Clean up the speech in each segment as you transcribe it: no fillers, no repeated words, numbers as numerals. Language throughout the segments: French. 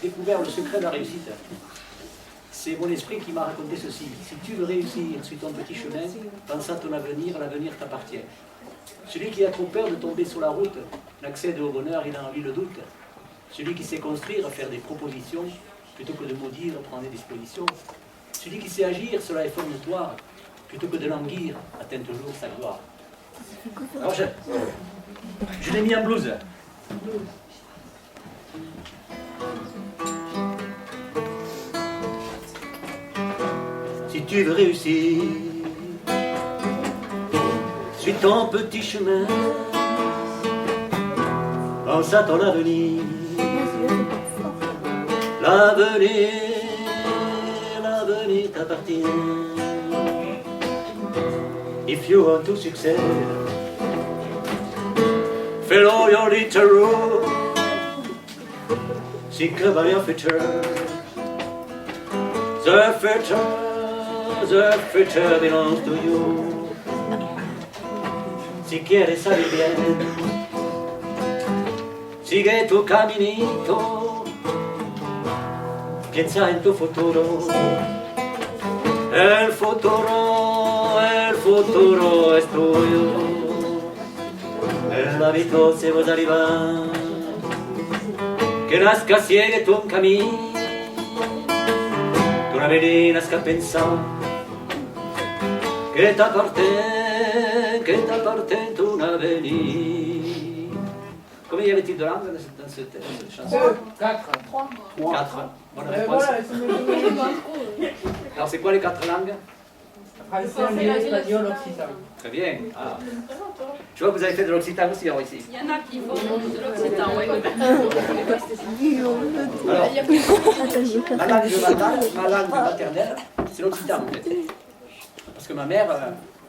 découvert le secret de la réussite, c'est mon esprit qui m'a raconté ceci. Si tu veux réussir sur ton petit chemin, pense à ton avenir, l'avenir t'appartient. Celui qui a trop peur de tomber sur la route n'accède au bonheur, il en vit le doute. Celui qui sait construire, faire des propositions, plutôt que de maudire, prendre des dispositions. Celui qui sait agir, cela est fort notoire, plutôt que de languir, atteint toujours sa gloire. Alors je l'ai mis en blues. Si tu veux réussir, suis ton petit chemin, pense à ton avenir. L'avenir t'appartient. If you want to succeed, follow your little road, think about your future. The future belongs to you. Si quieres salir bien, sigue tu caminito, piensa en tu futuro. El futuro es tuyo. El hábito se va a arribar, que nazca sigue tu camino. Tu n'avais qu'à penser que t'appartient ton avenir. Combien y avait-il de langues dans cette chanson? 4. 4. Bonne réponse. Alors c'est quoi les 4 langues? Français, anglais, espagnol, occitan. Très bien. Ah. Je vois que vous avez fait de l'occitan aussi alors ici. Il y en a qui font de l'occitan, oui. Alors, ma langue maternelle, c'est l'occitan en fait. Parce que ma mère,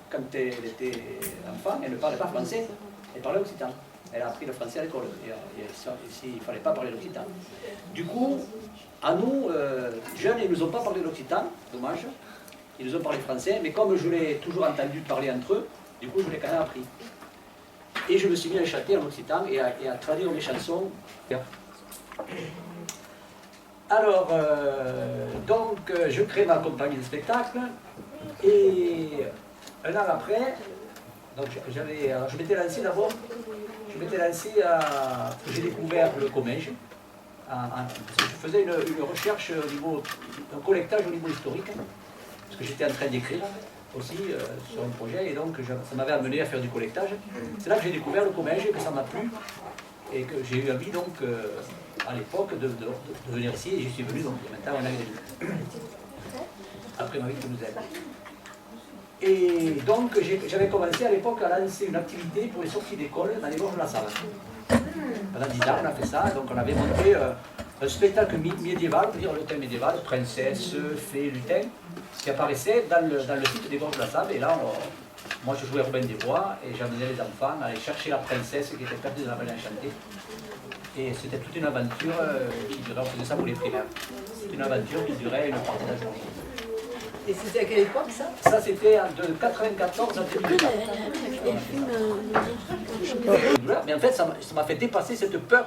quand elle était enfant, elle ne parlait pas français, elle parlait occitan. Elle a appris le français à l'école. Et ici, il ne fallait pas parler l'occitan. Du coup, à nous, jeunes, ils ne nous ont pas parlé l'occitan, dommage. Ils nous ont parlé français, mais comme je l'ai toujours entendu parler entre eux, du coup, je l'ai quand même appris. Et je me suis mis à chanter en occitan et à traduire mes chansons. Alors, je crée ma compagnie de spectacle, et un an après, donc je m'étais lancé d'abord, j'ai découvert le Comminges, parce que je faisais une recherche au niveau, un collectage au niveau historique, parce que j'étais en train d'écrire aussi sur un projet, et donc ça m'avait amené à faire du collectage. C'est là que j'ai découvert le Comminges, que ça m'a plu, et que j'ai eu envie donc, à l'époque, de venir ici, et j'y suis venu donc maintenant un an et demi, après ma vie de Toulousaine. Et donc j'avais commencé à l'époque à lancer une activité pour les sorties d'école dans les gorges de la Save. Pendant 10 ans on a fait ça, donc on avait monté un spectacle médiéval, on peut dire le thème médiéval, princesse, fée, lutin, qui apparaissait dans le site des gorges de la Save. Et là, moi je jouais Robin des Bois et j'amenais les enfants à aller chercher la princesse qui était perdue dans la vallée enchantée. Et c'était toute une aventure qui durait, on faisait ça pour les primaires. C'était une aventure qui durait une partie de la journée. Et c'était à quelle époque ça? Ça c'était de 94 à 2004. Mais en fait ça m'a fait dépasser cette peur.